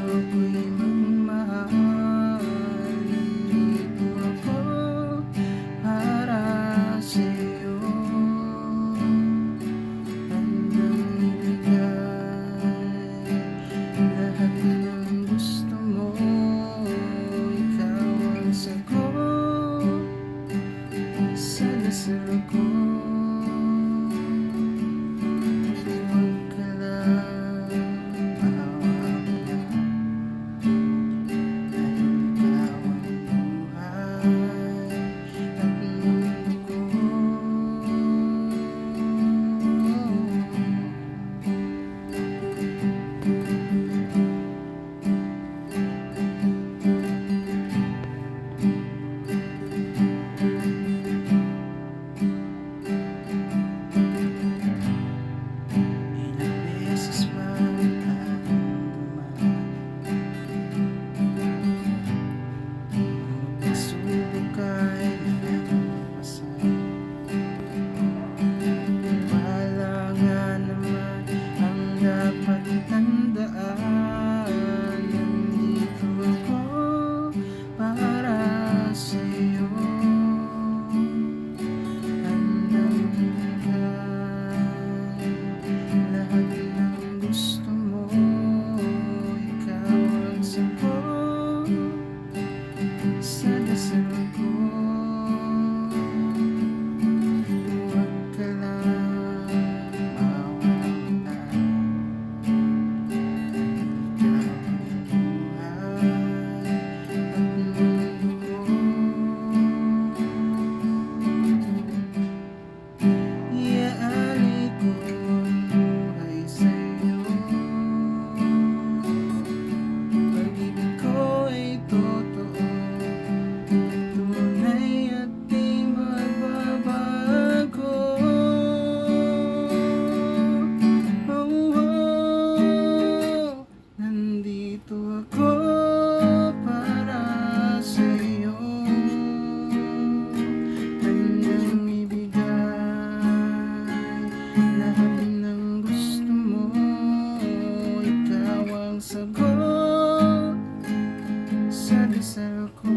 ko'y magmahal. Nandito ako para sa'yo, handang ibigay lahat ng gusto mo. Ikaw ang sagot sa dasal ko. Huwag ka lang aawa, dahil ikaw ang buhay at mundo ko. Ilang beses man tayong dumaan, ang pagsubok ay nagpapasan. Wala nga naman ang dapat tandaan. Nandito ako para sa'yo, handang ibigay lahat ng gusto mo. Ikaw ang sagot sa dasal ko. Huwag ka lang mawala, ikaw ang buhay at mundo ko. Iaali ko ang buhay sa'yo, pag-ibig ko ay totoo, tunay at di magbabago. Oh, oh, nandito ako para sa'yo, handang ibigay lahat ng gusto mo. Ikaw ang sagot sa dasal ko.